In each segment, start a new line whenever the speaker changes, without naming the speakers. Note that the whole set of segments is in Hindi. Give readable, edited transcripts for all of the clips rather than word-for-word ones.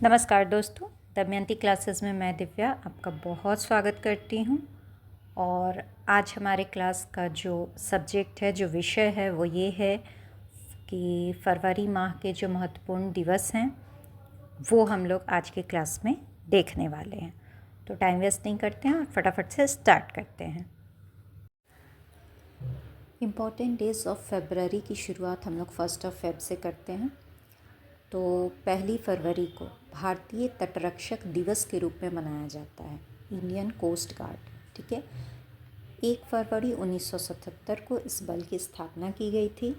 नमस्कार दोस्तों, दमयंती क्लासेस में मैं दिव्या आपका बहुत स्वागत करती हूँ। और आज हमारे क्लास का जो सब्जेक्ट है, जो विषय है, वो ये है कि फरवरी माह के जो महत्वपूर्ण दिवस हैं वो हम लोग आज की क्लास में देखने वाले हैं। तो टाइम वेस्ट नहीं करते हैं और फटाफट से स्टार्ट करते हैं। इम्पॉर्टेंट डेज ऑफ फरवरी की शुरुआत हम लोग 1 फ़रवरी से करते हैं। तो 1 फरवरी को भारतीय तटरक्षक दिवस के रूप में मनाया जाता है, इंडियन कोस्ट गार्ड। ठीक है, 1 फरवरी 1977 को इस बल की स्थापना की गई थी।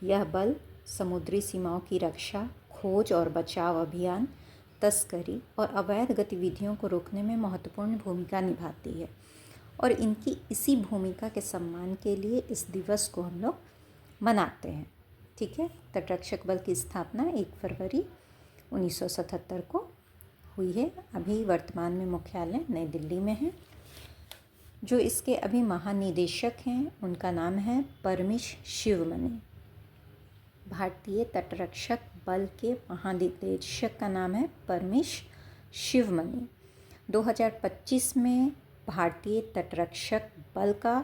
यह बल समुद्री सीमाओं की रक्षा, खोज और बचाव अभियान, तस्करी और अवैध गतिविधियों को रोकने में महत्वपूर्ण भूमिका निभाती है। और इनकी इसी भूमिका के सम्मान के लिए इस दिवस को हम लोग मनाते हैं। ठीक है, तटरक्षक बल की स्थापना 1 फरवरी 1977 को हुई है। अभी वर्तमान में मुख्यालय नई दिल्ली में है। जो इसके अभी महानिदेशक हैं उनका नाम है परमिश शिवमणि। भारतीय तटरक्षक बल के महानिदेशक का नाम है परमिश शिवमणि। 2025 में भारतीय तटरक्षक बल का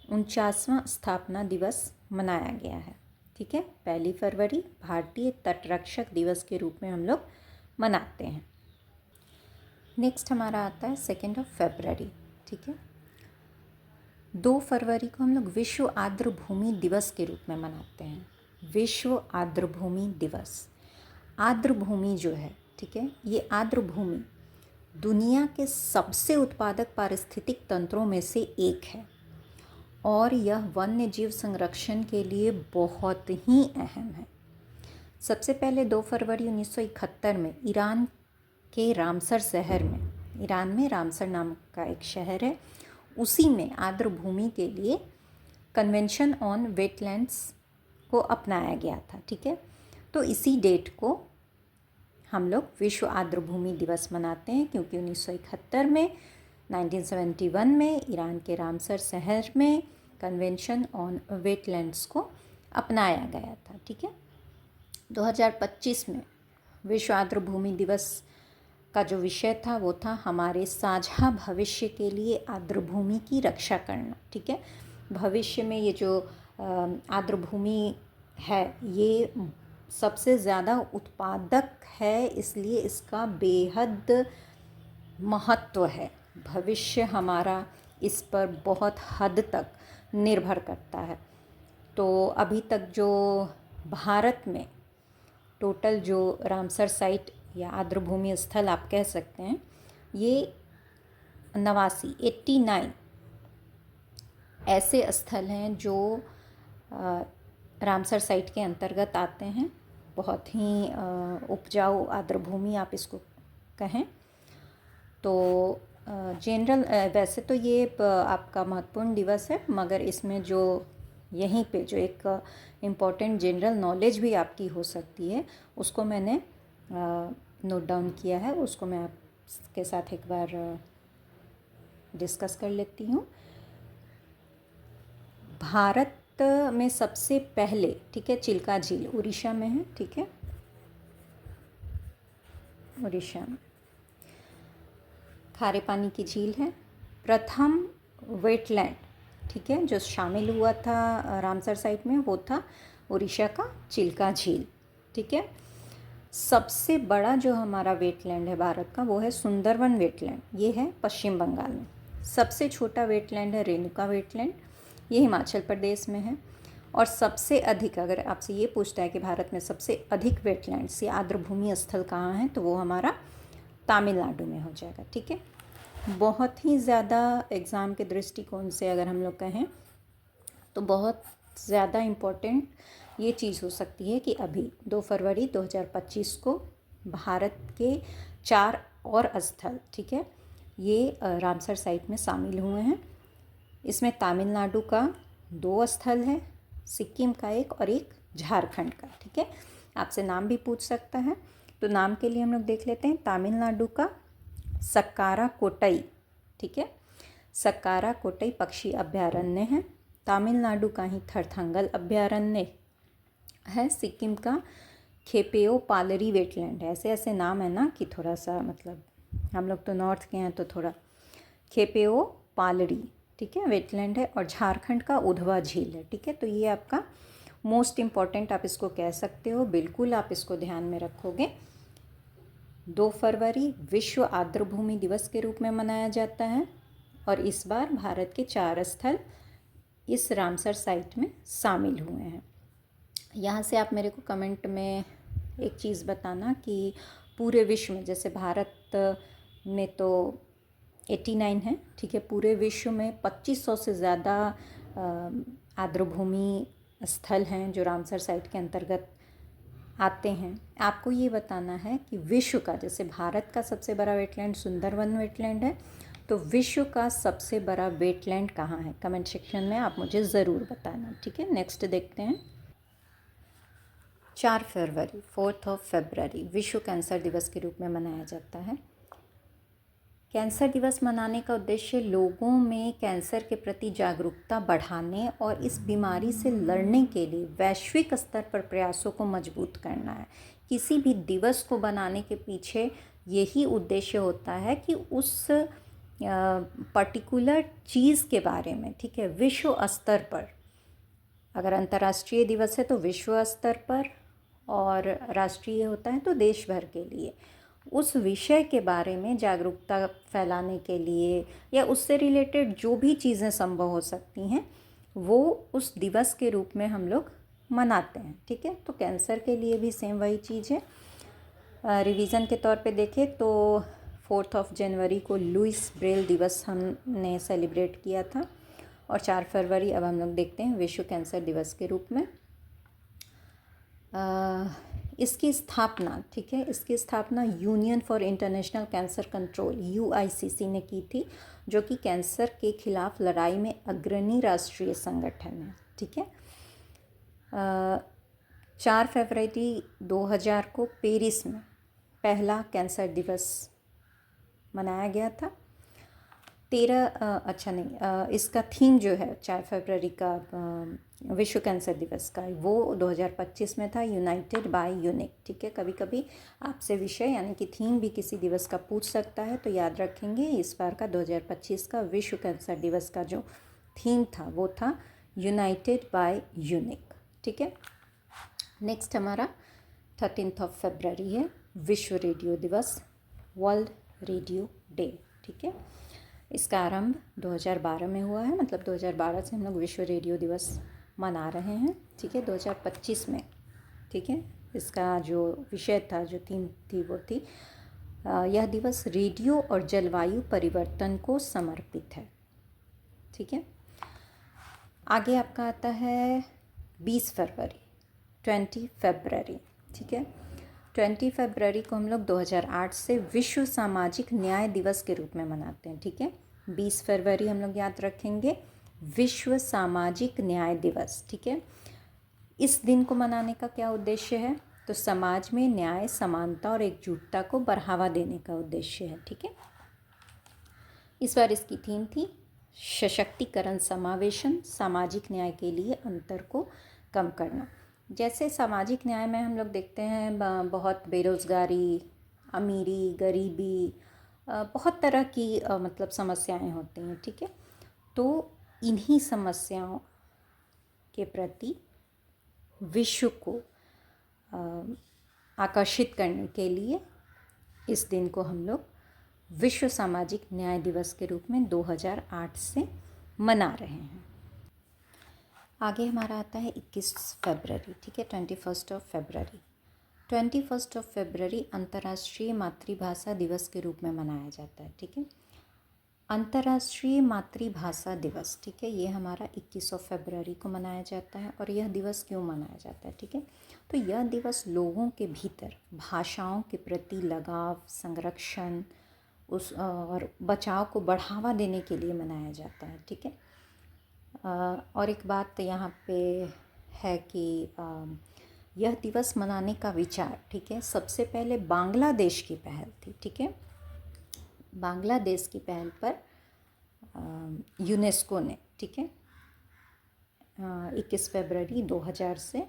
49वां स्थापना दिवस मनाया गया है। ठीक है, 1 फरवरी भारतीय तटरक्षक दिवस के रूप में हम लोग मनाते हैं। नेक्स्ट हमारा आता है 2 फरवरी। ठीक है, 2 फरवरी को हम लोग विश्व आर्द्रभूमि दिवस के रूप में मनाते हैं। विश्व आर्द्रभूमि दिवस। आर्द्रभूमि जो है, ठीक है, ये आर्द्रभूमि दुनिया के सबसे उत्पादक पारिस्थितिक तंत्रों में से एक है और यह वन्य जीव संरक्षण के लिए बहुत ही अहम है। सबसे पहले 2 फरवरी 1971 में ईरान के रामसर शहर में, ईरान में रामसर नाम का एक शहर है, उसी में आर्द्रभूमि के लिए कन्वेंशन ऑन वेटलैंड्स को अपनाया गया था। ठीक है, तो इसी डेट को हम लोग विश्व आर्द्रभूमि दिवस मनाते हैं क्योंकि 1971 में 1971 में ईरान के रामसर शहर में कन्वेंशन ऑन वेटलैंड्स को अपनाया गया था। ठीक है, 2025 में विश्व आर्द्रभूमि दिवस का जो विषय था वो था हमारे साझा भविष्य के लिए आर्द्रभूमि की रक्षा करना। ठीक है, भविष्य में ये जो आर्द्रभूमि है ये सबसे ज़्यादा उत्पादक है, इसलिए इसका बेहद महत्व है। भविष्य हमारा इस पर बहुत हद तक निर्भर करता है। तो अभी तक जो भारत में टोटल जो रामसर साइट या आर्द्रभूमि स्थल आप कह सकते हैं, ये 89 ऐसे स्थल हैं जो रामसर साइट के अंतर्गत आते हैं। बहुत ही उपजाऊ आर्द्रभूमि आप इसको कहें तो जनरल वैसे तो ये आपका महत्वपूर्ण दिवस है, मगर इसमें जो यहीं पे जो एक इम्पॉर्टेंट जनरल नॉलेज भी आपकी हो सकती है उसको मैंने नोट डाउन किया है, उसको मैं आपके साथ एक बार डिस्कस कर लेती हूँ। भारत में सबसे पहले, ठीक है, चिल्का झील उड़ीसा में है। ठीक है, उड़ीसा में खारे पानी की झील है। प्रथम वेटलैंड, ठीक है, जो शामिल हुआ था रामसर साइट में वो था उड़ीसा का चिल्का झील। ठीक है, सबसे बड़ा जो हमारा वेटलैंड है भारत का वो है सुंदरवन वेटलैंड, ये है पश्चिम बंगाल में। सबसे छोटा वेटलैंड है रेणुका वेटलैंड, ये हिमाचल प्रदेश में है। और सबसे अधिक, अगर आपसे ये पूछता है कि भारत में सबसे अधिक वेटलैंड्स या आर्द्रभूमि स्थल कहाँ हैं, तो वो हमारा तमिलनाडु में हो जाएगा। ठीक है, बहुत ही ज़्यादा एग्ज़ाम के दृष्टिकोण से अगर हम लोग कहें तो बहुत ज़्यादा इम्पोर्टेंट ये चीज़ हो सकती है कि अभी 2 फरवरी 2025 को भारत के 4 और स्थल, ठीक है, ये रामसर साइट में शामिल हुए हैं। इसमें तमिलनाडु का 2 स्थल है, सिक्किम का एक और एक झारखंड का। ठीक है, आपसे नाम भी पूछ सकता है, तो नाम के लिए हम लोग देख लेते हैं। तमिलनाडु का सक्कारा कोटई, ठीक है, सक्कारा कोटई पक्षी अभयारण्य है। तमिलनाडु का ही थरथंगल अभयारण्य है। सिक्किम का खेपेओ पालरी वेटलैंड है, ऐसे ऐसे नाम है ना कि थोड़ा सा मतलब हम लोग तो नॉर्थ के हैं तो थोड़ा। खेपेओ पालरी, ठीक है, वेटलैंड है और झारखंड का उधवा झील है, ठीक है। तो ये आपका मोस्ट इम्पॉर्टेंट आप इसको कह सकते हो, बिल्कुल आप इसको ध्यान में रखोगे। 2 फरवरी विश्व आर्द्रभूमि दिवस के रूप में मनाया जाता है और इस बार भारत के 4 स्थल इस रामसर साइट में शामिल हुए हैं। यहाँ से आप मेरे को कमेंट में एक चीज़ बताना कि पूरे विश्व में, जैसे भारत में तो 89 है, ठीक है, पूरे विश्व में 2500 से ज़्यादा आर्द्रभूमि स्थल हैं जो रामसर साइट के अंतर्गत आते हैं। आपको ये बताना है कि विश्व का, जैसे भारत का सबसे बड़ा वेटलैंड सुंदरवन वेटलैंड है, तो विश्व का सबसे बड़ा वेटलैंड कहाँ है? कमेंट सेक्शन में आप मुझे ज़रूर बताना, ठीक है। नेक्स्ट देखते हैं। 4 फरवरी 4 फरवरी विश्व कैंसर दिवस के रूप में मनाया जाता है। कैंसर दिवस मनाने का उद्देश्य लोगों में कैंसर के प्रति जागरूकता बढ़ाने और इस बीमारी से लड़ने के लिए वैश्विक स्तर पर प्रयासों को मजबूत करना है। किसी भी दिवस को बनाने के पीछे यही उद्देश्य होता है कि उस पर्टिकुलर चीज़ के बारे में, ठीक है, विश्व स्तर पर, अगर अंतर्राष्ट्रीय दिवस है तो विश्व स्तर पर और राष्ट्रीय होता है तो देश भर के लिए उस विषय के बारे में जागरूकता फैलाने के लिए या उससे रिलेटेड जो भी चीज़ें संभव हो सकती हैं वो उस दिवस के रूप में हम लोग मनाते हैं, ठीक है। तो कैंसर के लिए भी सेम वही चीज़ है। रिवीजन के तौर पे देखें तो 4 जनवरी को लुइस ब्रेल दिवस हमने सेलिब्रेट किया था और 4 फरवरी अब हम लोग देखते हैं विश्व कैंसर दिवस के रूप में। इसकी स्थापना, ठीक है, इसकी स्थापना union for international cancer control UICC ने की थी, जो कि कैंसर के खिलाफ लड़ाई में अग्रणी राष्ट्रीय संगठन है, ठीक है। 4 फरवरी 2000 को पेरिस में पहला कैंसर दिवस मनाया गया था। इसका थीम जो है 4 फरवरी का विश्व कैंसर दिवस का, वो 2025 में था, यूनाइटेड बाय यूनिक, ठीक है। कभी कभी आपसे विषय यानी कि थीम भी किसी दिवस का पूछ सकता है, तो याद रखेंगे इस बार का 2025 का विश्व कैंसर दिवस का जो थीम था वो था यूनाइटेड बाय यूनिक, ठीक है। नेक्स्ट हमारा 13 फरवरी है, विश्व रेडियो दिवस, वर्ल्ड रेडियो डे, ठीक है। इसका आरंभ 2012 में हुआ है, मतलब 2012 से हम लोग विश्व रेडियो दिवस मना रहे हैं, ठीक है, 2025 में, ठीक है। इसका जो विषय था, जो थीम थी वो थी यह दिवस रेडियो और जलवायु परिवर्तन को समर्पित है, ठीक है। आगे आपका आता है 20 फरवरी 20 फरवरी, ठीक है। 20 फरवरी को हम लोग 2008 से विश्व सामाजिक न्याय दिवस के रूप में मनाते हैं, ठीक है। 20 फरवरी हम लोग याद रखेंगे विश्व सामाजिक न्याय दिवस, ठीक है। इस दिन को मनाने का क्या उद्देश्य है? तो समाज में न्याय, समानता और एकजुटता को बढ़ावा देने का उद्देश्य है, ठीक है। इस बार इसकी थीम थी सशक्तिकरण, समावेशन, सामाजिक न्याय के लिए अंतर को कम करना। जैसे सामाजिक न्याय में हम लोग देखते हैं बहुत बेरोज़गारी, अमीरी, गरीबी, बहुत तरह की मतलब समस्याएं होती हैं, ठीक है। तो इन्हीं समस्याओं के प्रति विश्व को आकर्षित करने के लिए इस दिन को हम लोग विश्व सामाजिक न्याय दिवस के रूप में 2008 से मना रहे हैं। आगे हमारा आता है 21 फरवरी, ठीक है, 21 फरवरी। 21 फरवरी अंतर्राष्ट्रीय मातृभाषा दिवस के रूप में मनाया जाता है, ठीक है। अंतर्राष्ट्रीय मातृभाषा दिवस, ठीक है, ये हमारा 21 फरवरी को मनाया जाता है। और यह दिवस क्यों मनाया जाता है, ठीक है, तो यह दिवस लोगों के भीतर भाषाओं के प्रति लगाव, संरक्षण और बचाव को बढ़ावा देने के लिए मनाया जाता है, ठीक है। और एक बात यहाँ पे है कि यह दिवस मनाने का विचार, ठीक है, सबसे पहले बांग्लादेश की पहल थी, ठीक है। बांग्लादेश की पहल पर यूनेस्को ने, ठीक है, 21 फरवरी 2000 से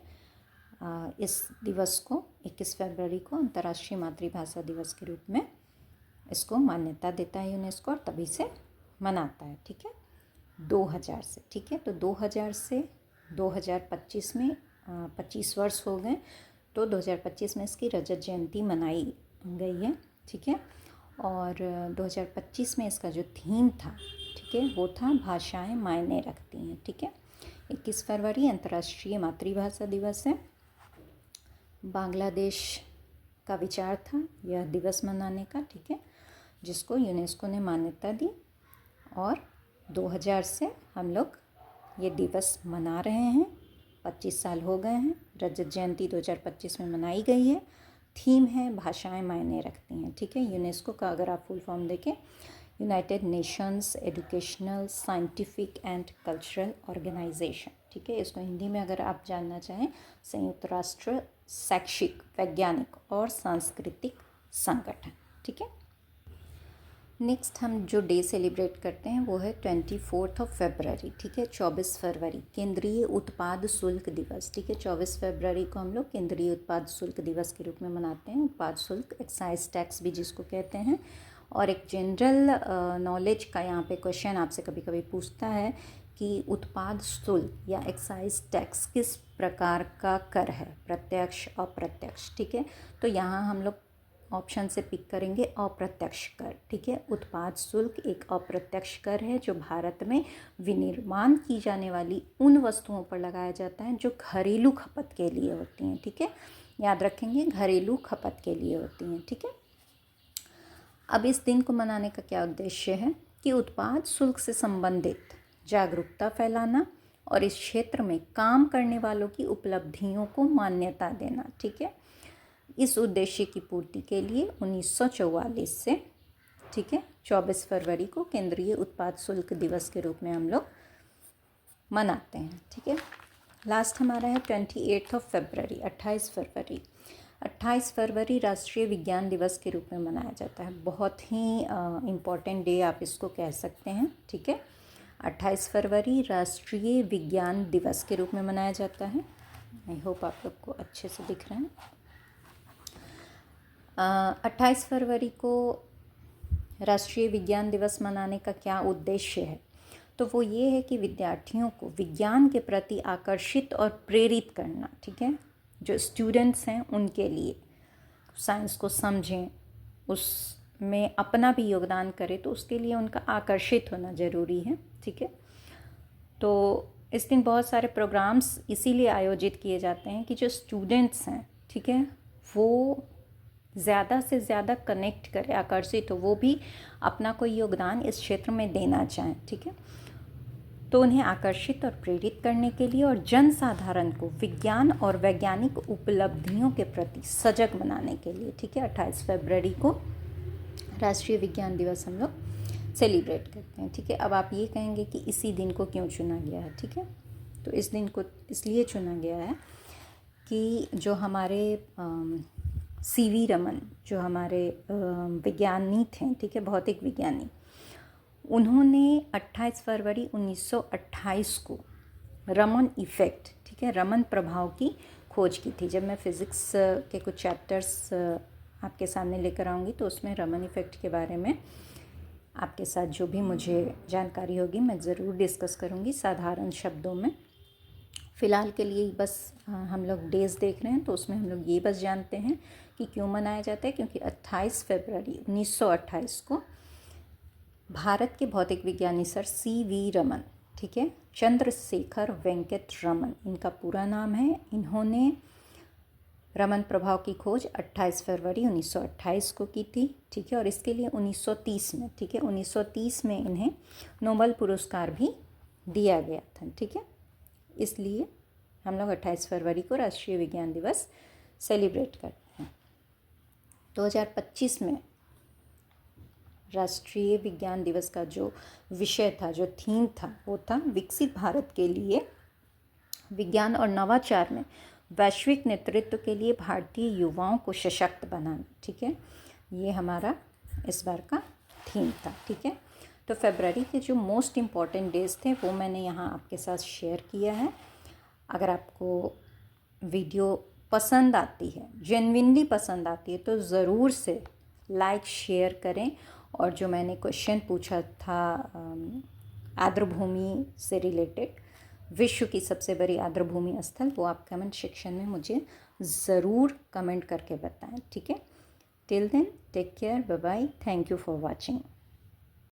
इस दिवस को 21 फरवरी को अंतर्राष्ट्रीय मातृभाषा दिवस के रूप में इसको मान्यता देता है यूनेस्को, और तभी से मनाता है। ठीक है, 2000 से। ठीक है, तो 2000 से 2025 में 25 वर्ष हो गए, तो 2025 में इसकी रजत जयंती मनाई गई है। ठीक है, और 2025 में इसका जो थीम था, ठीक है, वो था भाषाएं मायने रखती हैं। ठीक है, 21 फरवरी अंतर्राष्ट्रीय मातृभाषा दिवस है। बांग्लादेश का विचार था यह दिवस मनाने का। ठीक है, जिसको यूनेस्को ने मान्यता दी, और 2000 से हम लोग ये दिवस मना रहे हैं। 25 साल हो गए हैं। रजत जयंती 2025 में मनाई गई है। थीम है भाषाएं मायने रखती हैं। ठीक है, यूनेस्को का अगर आप फुल फॉर्म देखें, united nations educational scientific and cultural organisation. ठीक है, इसको हिंदी में अगर आप जानना चाहें, संयुक्त राष्ट्र शैक्षिक, वैज्ञानिक और सांस्कृतिक संगठन। ठीक है, नेक्स्ट हम जो डे सेलिब्रेट करते हैं वो है 24 फरवरी। ठीक है, 24 फरवरी केंद्रीय उत्पाद शुल्क दिवस। ठीक है, 24 फरवरी को हम लोग केंद्रीय उत्पाद शुल्क दिवस के रूप में मनाते हैं। उत्पाद शुल्क, एक्साइज टैक्स भी जिसको कहते हैं। और एक जनरल नॉलेज का यहाँ पे क्वेश्चन आपसे कभी कभी पूछता है कि उत्पाद शुल्क या एक्साइज टैक्स किस प्रकार का कर है, प्रत्यक्ष अप्रत्यक्ष। ठीक है, तो यहाँ हम लोग ऑप्शन से पिक करेंगे अप्रत्यक्ष कर। ठीक है, उत्पाद शुल्क एक अप्रत्यक्ष कर है जो भारत में विनिर्माण की जाने वाली उन वस्तुओं पर लगाया जाता है जो घरेलू खपत के लिए होती हैं। ठीक है, याद रखेंगे, घरेलू खपत के लिए होती हैं। ठीक है, अब इस दिन को मनाने का क्या उद्देश्य है कि उत्पाद शुल्क से संबंधित जागरूकता फैलाना और इस क्षेत्र में काम करने वालों की उपलब्धियों को मान्यता देना। ठीक है, इस उद्देश्य की पूर्ति के लिए 1944 से, ठीक है, 24 फरवरी को केंद्रीय उत्पाद शुल्क दिवस के रूप में हम लोग मनाते हैं। ठीक है, लास्ट हमारा है 28 फरवरी, 28 फरवरी। 28 फरवरी राष्ट्रीय विज्ञान दिवस के रूप में मनाया जाता है। बहुत ही इम्पॉर्टेंट डे आप इसको कह सकते हैं। ठीक है, 28 फरवरी राष्ट्रीय विज्ञान दिवस के रूप में मनाया जाता है। आई होप आप लोग को अच्छे से दिख रहे हैं। 28 फरवरी को राष्ट्रीय विज्ञान दिवस मनाने का क्या उद्देश्य है, तो वो ये है कि विद्यार्थियों को विज्ञान के प्रति आकर्षित और प्रेरित करना। ठीक है, जो स्टूडेंट्स हैं उनके लिए साइंस को समझें, उसमें अपना भी योगदान करें, तो उसके लिए उनका आकर्षित होना ज़रूरी है। ठीक है, तो इस दिन बहुत सारे प्रोग्राम्स इसीलिए आयोजित किए जाते हैं कि जो स्टूडेंट्स हैं, ठीक है, वो ज़्यादा से ज़्यादा कनेक्ट करें, आकर्षित हो, वो भी अपना कोई योगदान इस क्षेत्र में देना चाहें। ठीक है, तो उन्हें आकर्षित और प्रेरित करने के लिए और जनसाधारण को विज्ञान और वैज्ञानिक उपलब्धियों के प्रति सजग बनाने के लिए, ठीक है, 28 फरवरी को राष्ट्रीय विज्ञान दिवस हम लोग सेलिब्रेट करते हैं। ठीक है, अब आप ये कहेंगे कि इसी दिन को क्यों चुना गया है। ठीक है, तो इस दिन को इसलिए चुना गया है कि जो हमारे सीवी रमन, जो हमारे विज्ञानी थे, ठीक है, भौतिक विज्ञानी, उन्होंने 28 फरवरी 1928 को रमन इफ़ेक्ट, ठीक है, रमन प्रभाव की खोज की थी। जब मैं फ़िज़िक्स के कुछ चैप्टर्स आपके सामने लेकर आऊँगी तो उसमें रमन इफ़ेक्ट के बारे में आपके साथ जो भी मुझे जानकारी होगी मैं ज़रूर डिस्कस करूँगी साधारण शब्दों में। फ़िलहाल के लिए बस हम लोग डेज़ देख रहे हैं, तो उसमें हम लोग ये बस जानते हैं कि क्यों मनाया जाता है, क्योंकि 28 फरवरी 1928 को भारत के भौतिक विज्ञानी सर सीवी रमन, ठीक है, चंद्रशेखर वेंकट रमन इनका पूरा नाम है, इन्होंने रमन प्रभाव की खोज 28 फरवरी 1928 को की थी। ठीक है, और इसके लिए 1930 में, ठीक है, 1930 में इन्हें नोबेल पुरस्कार भी दिया गया था। ठीक है, इसलिए हम लोग 28 फरवरी को राष्ट्रीय विज्ञान दिवस सेलिब्रेट करते हैं। 2025 में राष्ट्रीय विज्ञान दिवस का जो विषय था, जो थीम था, वो था विकसित भारत के लिए विज्ञान और नवाचार में वैश्विक नेतृत्व के लिए भारतीय युवाओं को सशक्त बनाना। ठीक है, ये हमारा इस बार का थीम था। ठीक है, तो फरवरी के जो मोस्ट इम्पॉर्टेंट डेज थे वो मैंने यहाँ आपके साथ शेयर किया है। अगर आपको वीडियो पसंद आती है, जेन्युइनली पसंद आती है, तो ज़रूर से लाइक शेयर करें। और जो मैंने क्वेश्चन पूछा था आर्द्रभूमि से रिलेटेड, विश्व की सबसे बड़ी आर्द्रभूमि स्थल, वो आप कमेंट सेक्शन में मुझे ज़रूर कमेंट करके बताएं, ठीक है। Till then take care, bye bye, thank you for watching.